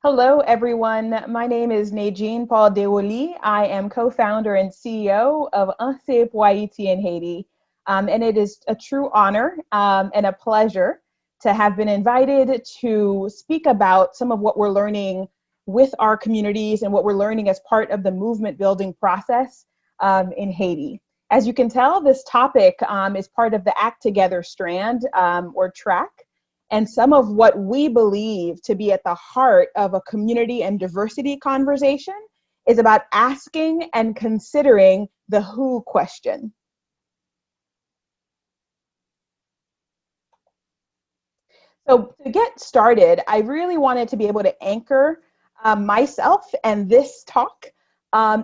Hello, everyone. My name is Nedgine I am co-founder and CEO of Anseye Pou Ayiti in Haiti. And it is a true honor and a pleasure to have been invited to speak about some of what we're learning with our communities and what we're learning as part of the movement building process in Haiti. As you can tell, this topic is part of the Act Together strand or track. And some of what we believe to be at the heart of a community and diversity conversation is about asking and considering the who question. So to get started, I really wanted to be able to anchor myself and this talk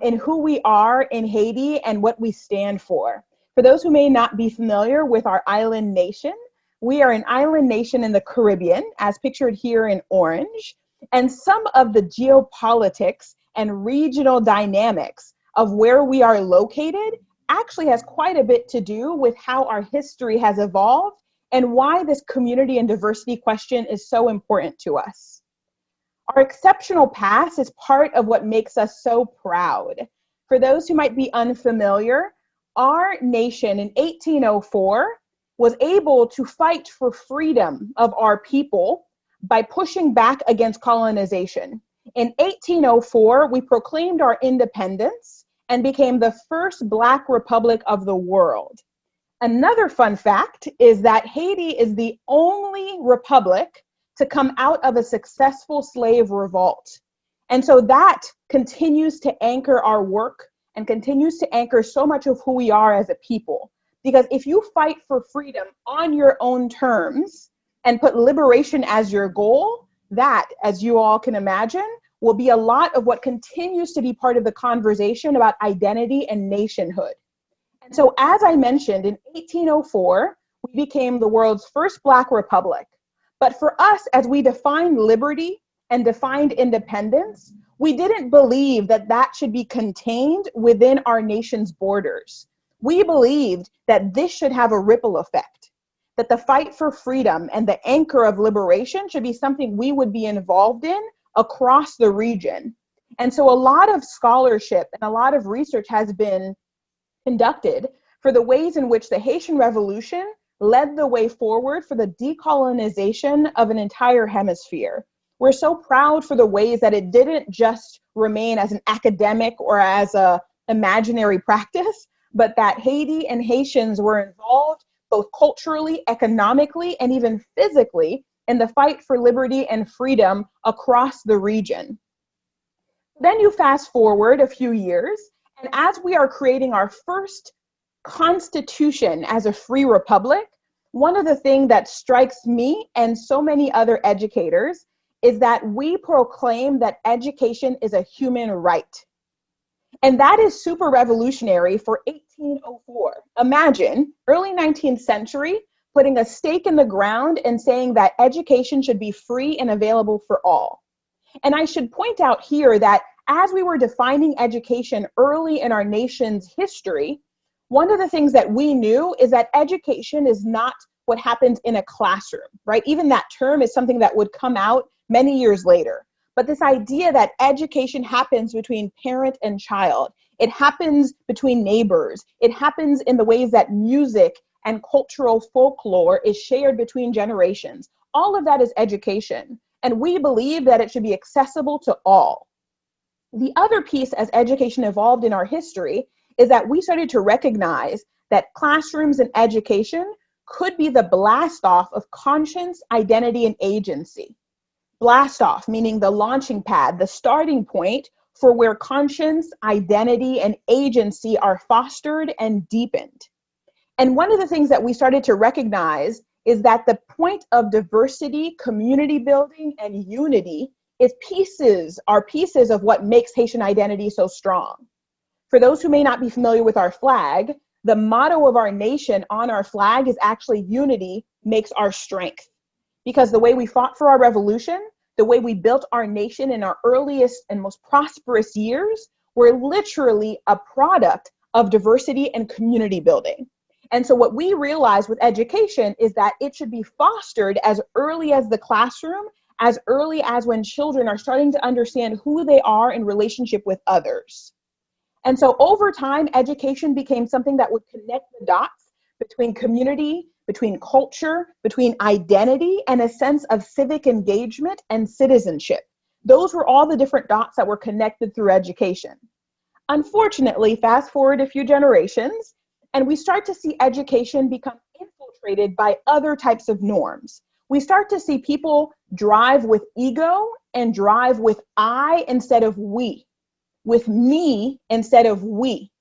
in who we are in Haiti and what we stand for. For those who may not be familiar with our island nation, we are an island nation in the Caribbean, as pictured here in orange, and some of the geopolitics and regional dynamics of where we are located actually has quite a bit to do with how our history has evolved and why this community and diversity question is so important to us. Our exceptional past is part of what makes us so proud. For those who might be unfamiliar, our nation in 1804 was able to fight for freedom of our people by pushing back against colonization. In 1804, we proclaimed our independence and became the first Black republic of the world. Another fun fact is that Haiti is the only republic to come out of a successful slave revolt. And so that continues to anchor our work and continues to anchor so much of who we are as a people. Because if you fight for freedom on your own terms and put liberation as your goal, that, as you all can imagine, will be a lot of what continues to be part of the conversation about identity and nationhood. And so, as I mentioned, in 1804, we became the world's first Black republic. But for us, as we defined liberty and defined independence, we didn't believe that that should be contained within our nation's borders. We believed that this should have a ripple effect, that the fight for freedom and the anchor of liberation should be something we would be involved in across the region. And so a lot of scholarship and a lot of research has been conducted for the ways in which the Haitian Revolution led the way forward for the decolonization of an entire hemisphere. We're so proud for the ways that it didn't just remain as an academic or as an imaginary practice, but that Haiti and Haitians were involved both culturally, economically, and even physically in the fight for liberty and freedom across the region. Then you fast forward a few years, and as we are creating our first constitution as a free republic, one of the things that strikes me and so many other educators is that we proclaim that education is a human right. And that is super revolutionary for 1804. Imagine early 19th century putting a stake in the ground and saying that education should be free and available for all. And I should point out here that as we were defining education early in our nation's history, one of the things that we knew is that education is not what happens in a classroom, right? Even that term is something that would come out many years later. But this idea that education happens between parent and child, it happens between neighbors, it happens in the ways that music and cultural folklore is shared between generations. All of that is education. And we believe that it should be accessible to all. The other piece as education evolved in our history is that we started to recognize that classrooms and education could be the blast off of conscience, identity, and agency. Blast off, meaning the launching pad, the starting point for where conscience, identity, and agency are fostered and deepened. And one of the things that we started to recognize is that the point of diversity, community building, and unity is are pieces of what makes Haitian identity so strong. For those who may not be familiar with our flag, the motto of our nation on our flag is actually unity makes our strength. Because the way we fought for our revolution, the way we built our nation in our earliest and most prosperous years, were literally a product of diversity and community building. And so what we realized with education is that it should be fostered as early as the classroom as early as when children are starting to understand who they are in relationship with others. And so over time, education became something that would connect the dots between community, between culture, between identity, and a sense of civic engagement and citizenship. Those were all the different dots that were connected through education. Unfortunately, fast forward a few generations, and we start to see education become infiltrated by other types of norms. We start to see people drive with ego and drive with I instead of we, with me instead of we.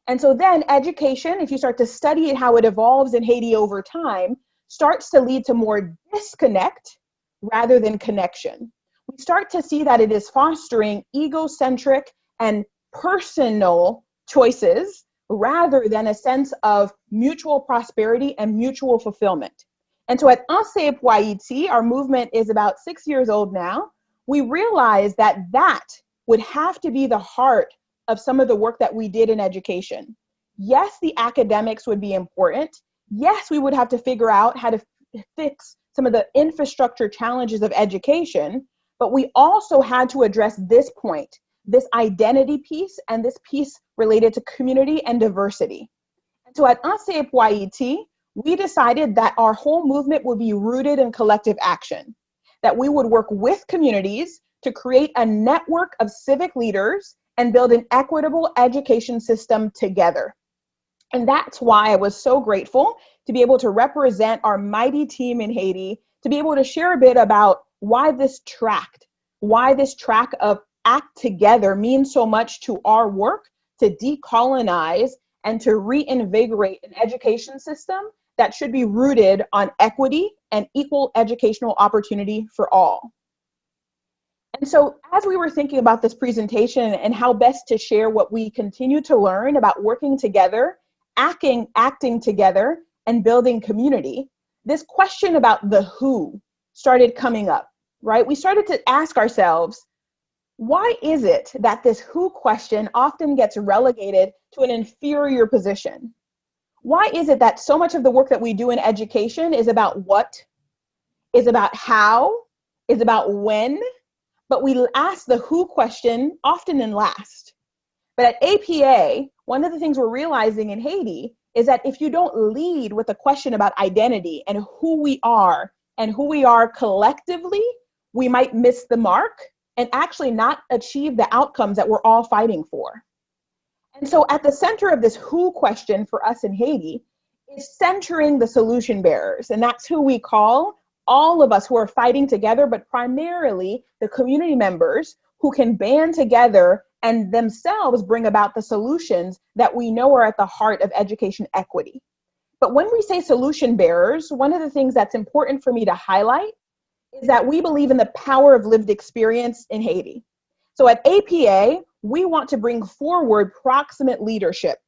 And so then education, if you start to study it, how it evolves in Haiti over time, starts to lead to more disconnect rather than connection. We start to see that it is fostering egocentric and personal choices rather than a sense of mutual prosperity and mutual fulfillment. And so at Anseye Pou Ayiti, our movement is about 6 years old now, we realized that that would have to be the heart of some of the work that we did in education. Yes, the academics would be important. Yes, we would have to figure out how to fix some of the infrastructure challenges of education, but we also had to address this point, this identity piece and this piece related to community and diversity. And so at Anseye Pou Ayiti, we decided that our whole movement would be rooted in collective action, that we would work with communities to create a network of civic leaders and build an equitable education system together. And that's why I was so grateful to be able to represent our mighty team in Haiti, to be able to share a bit about why this track of act together means so much to our work to decolonize and to reinvigorate an education system that should be rooted on equity and equal educational opportunity for all. And so as we were thinking about this presentation and how best to share what we continue to learn about working together, acting together, and building community, this question about the who started coming up, right? We started to ask ourselves, why is it that this who question often gets relegated to an inferior position? Why is it that so much of the work that we do in education is about what, is about how, is about when, but we ask the who question often in last? But at APA, one of the things we're realizing in Haiti is that if you don't lead with a question about identity and who we are collectively, we might miss the mark and actually not achieve the outcomes that we're all fighting for. And so at the center of this who question for us in Haiti is centering the solution bearers. And that's who we call all of us who are fighting together, but primarily the community members who can band together and themselves bring about the solutions that we know are at the heart of education equity. But when we say solution bearers, one of the things that's important for me to highlight is that we believe in the power of lived experience in Haiti. So at APA, we want to bring forward proximate leadership.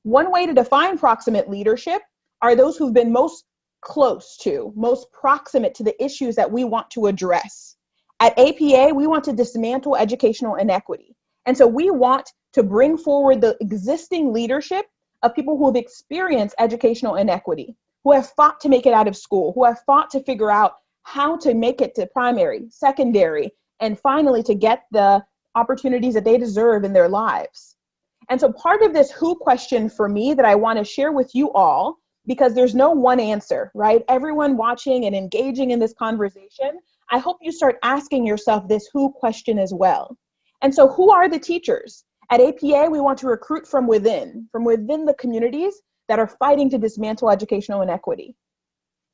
One way to define proximate leadership are those who've been most close to, most proximate to the issues that we want to address. At APA, we want to dismantle educational inequity. And so we want to bring forward the existing leadership of people who have experienced educational inequity, who have fought to make it out of school, who have fought to figure out how to make it to primary, secondary, and finally to get the opportunities that they deserve in their lives. And so part of this who question for me that I want to share with you all, because there's no one answer, right? Everyone watching and engaging in this conversation, I hope you start asking yourself this who question as well. And so who are the teachers? At APA, we want to recruit from within the communities that are fighting to dismantle educational inequity.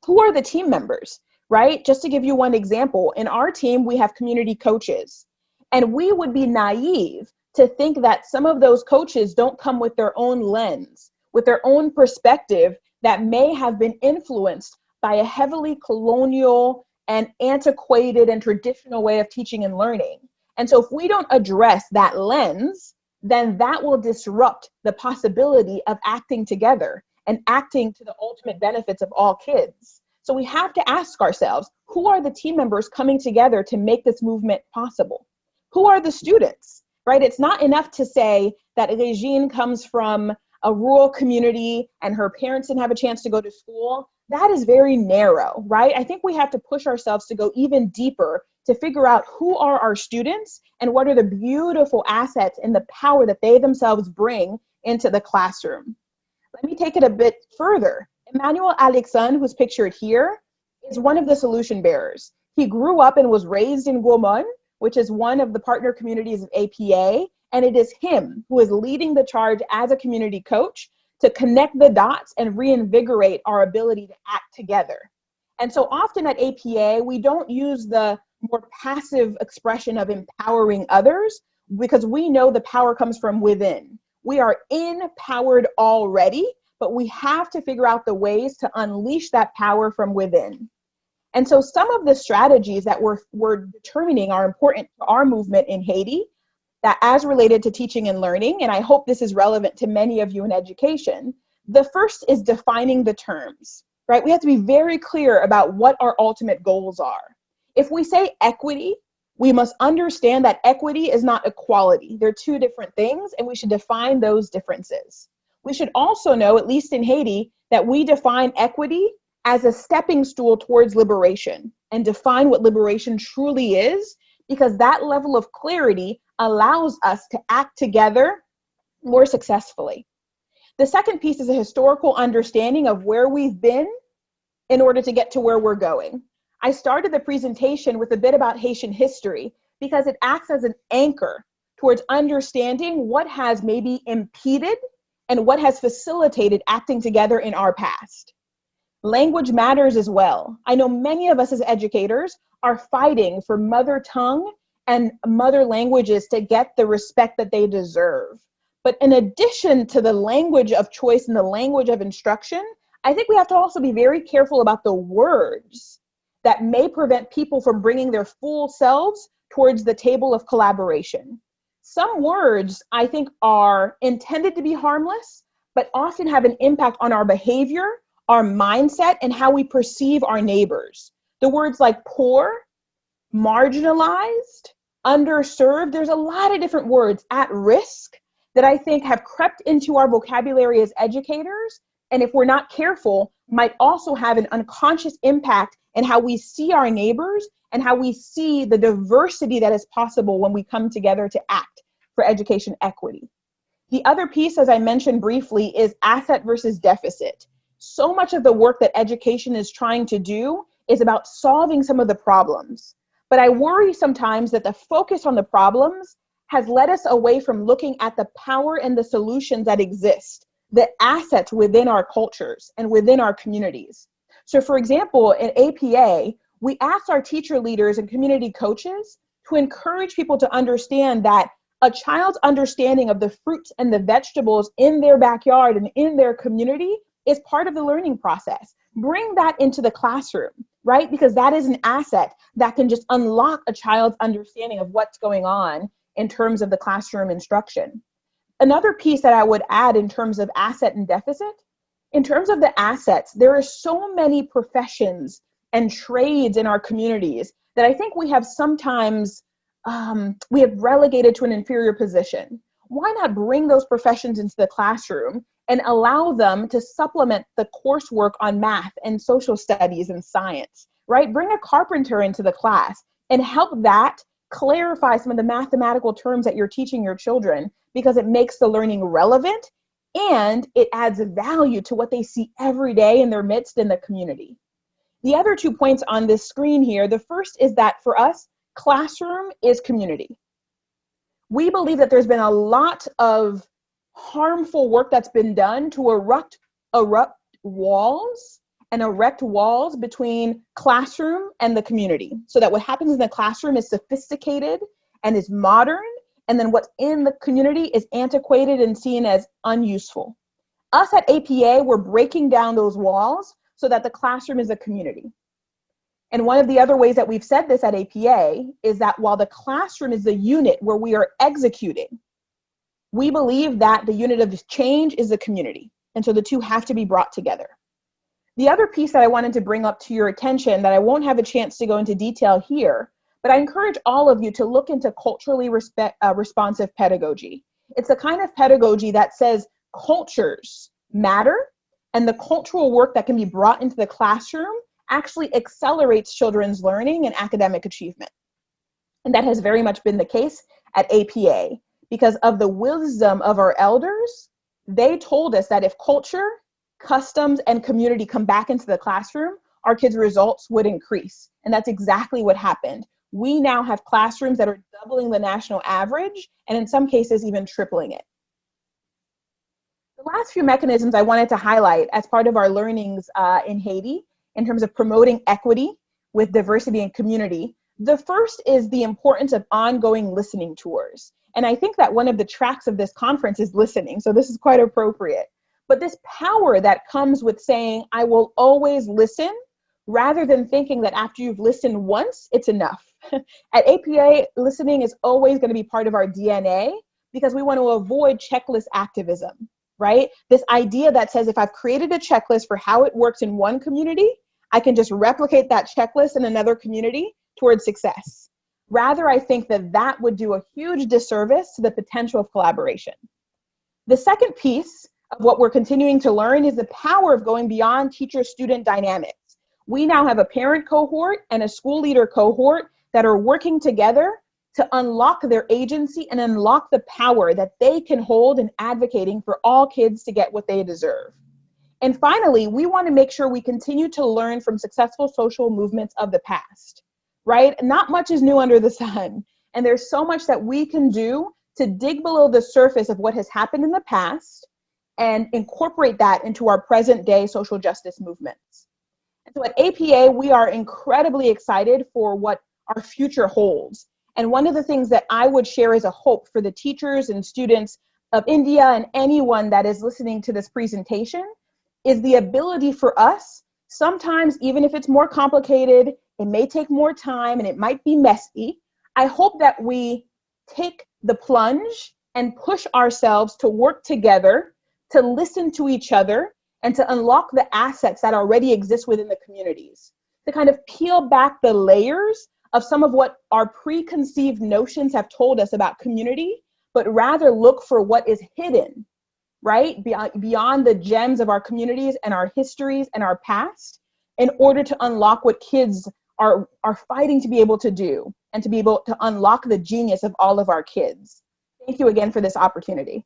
Who are the team members, right? Just to give you one example, in our team, we have community coaches. And we would be naive to think that some of those coaches don't come with their own lens, with their own perspective that may have been influenced by a heavily colonial and antiquated and traditional way of teaching and learning. And so if we don't address that lens, then that will disrupt the possibility of acting together and acting to the ultimate benefits of all kids. So we have to ask ourselves, who are the team members coming together to make this movement possible? Who are the students, right? It's not enough to say that Nedgine comes from a rural community and her parents didn't have a chance to go to school. That is very narrow, right? I think we have to push ourselves to go even deeper to figure out who are our students and what are the beautiful assets and the power that they themselves bring into the classroom. Let me take it a bit further. Emmanuel Alexandre, who's pictured here, is one of the solution bearers. He grew up and was raised in Gaumont, which is one of the partner communities of APA, and it is him who is leading the charge as a community coach to connect the dots and reinvigorate our ability to act together. And so often at APA, we don't use the more passive expression of empowering others because we know the power comes from within. We are empowered already, but we have to figure out the ways to unleash that power from within. And so some of the strategies that we're determining are important to our movement in Haiti, that as related to teaching and learning, and I hope this is relevant to many of you in education, the first is defining the terms, right? We have to be very clear about what our ultimate goals are. If we say equity, we must understand that equity is not equality. They're two different things, and we should define those differences. We should also know, at least in Haiti, that we define equity as a stepping stool towards liberation and define what liberation truly is, because that level of clarity allows us to act together more successfully. The second piece is a historical understanding of where we've been in order to get to where we're going. I started the presentation with a bit about Haitian history because it acts as an anchor towards understanding what has maybe impeded and what has facilitated acting together in our past. Language matters as well. I know many of us as educators are fighting for mother tongue and mother languages to get the respect that they deserve. But in addition to the language of choice and the language of instruction, I think we have to also be very careful about the words that may prevent people from bringing their full selves towards the table of collaboration. Some words, I think, are intended to be harmless, but often have an impact on our behavior, our mindset, and how we perceive our neighbors. The words like poor, marginalized, underserved, there's a lot of different words at risk that I think have crept into our vocabulary as educators, and if we're not careful, might also have an unconscious impact in how we see our neighbors and how we see the diversity that is possible when we come together to act for education equity. The other piece, as I mentioned briefly, is asset versus deficit. So much of the work that education is trying to do is about solving some of the problems. But I worry sometimes that the focus on the problems has led us away from looking at the power and the solutions that exist, the assets within our cultures and within our communities. So for example, in APA, we asked our teacher leaders and community coaches to encourage people to understand that a child's understanding of the fruits and the vegetables in their backyard and in their community is part of the learning process. Bring that into the classroom, right? Because that is an asset that can just unlock a child's understanding of what's going on in terms of the classroom instruction. Another piece that I would add in terms of asset and deficit, in terms of the assets, there are so many professions and trades in our communities that I think we have sometimes, we have relegated to an inferior position. Why not bring those professions into the classroom and allow them to supplement the coursework on math and social studies and science, right? Bring a carpenter into the class and help that clarify some of the mathematical terms that you're teaching your children, because it makes the learning relevant and it adds value to what they see every day in their midst in the community. The other 2 points on this screen here, the first is that for us, classroom is community. We believe that there's been a lot of harmful work that's been done to erect walls between classroom and the community, so that what happens in the classroom is sophisticated and is modern, and then what's in the community is antiquated and seen as unuseful. Us at APA, we're breaking down those walls so that the classroom is a community. And one of the other ways that we've said this at APA is that while the classroom is the unit where we are executing, we believe that the unit of change is the community. And so the two have to be brought together. The other piece that I wanted to bring up to your attention that I won't have a chance to go into detail here, but I encourage all of you to look into culturally responsive pedagogy. It's a kind of pedagogy that says cultures matter, and the cultural work that can be brought into the classroom actually accelerates children's learning and academic achievement. And that has very much been the case at APA. Because of the wisdom of our elders, they told us that if culture, customs, and community come back into the classroom, our kids' results would increase. And that's exactly what happened. We now have classrooms that are doubling the national average, and in some cases, even tripling it. The last few mechanisms I wanted to highlight as part of our learnings in Haiti, in terms of promoting equity with diversity and community. The first is the importance of ongoing listening tours. And I think that one of the tracks of this conference is listening, so this is quite appropriate. But this power that comes with saying, I will always listen, rather than thinking that after you've listened once, it's enough. At APA, listening is always going to be part of our DNA because we want to avoid checklist activism, right? This idea that says if I've created a checklist for how it works in one community, I can just replicate that checklist in another community towards success. Rather, I think that that would do a huge disservice to the potential of collaboration. The second piece of what we're continuing to learn is the power of going beyond teacher-student dynamics. We now have a parent cohort and a school leader cohort that are working together to unlock their agency and unlock the power that they can hold in advocating for all kids to get what they deserve. And finally, we want to make sure we continue to learn from successful social movements of the past, right? Not much is new under the sun. And there's so much that we can do to dig below the surface of what has happened in the past and incorporate that into our present day social justice movements. And so at APA, we are incredibly excited for what our future holds. And one of the things that I would share as a hope for the teachers and students of India and anyone that is listening to this presentation is the ability for us, sometimes even if it's more complicated, it may take more time and it might be messy. I hope that we take the plunge and push ourselves to work together, to listen to each other, and to unlock the assets that already exist within the communities, to kind of peel back the layers of some of what our preconceived notions have told us about community, but rather look for what is hidden, right? Beyond the gems of our communities and our histories and our past, in order to unlock what kids are fighting to be able to do and to be able to unlock the genius of all of our kids. Thank you again for this opportunity.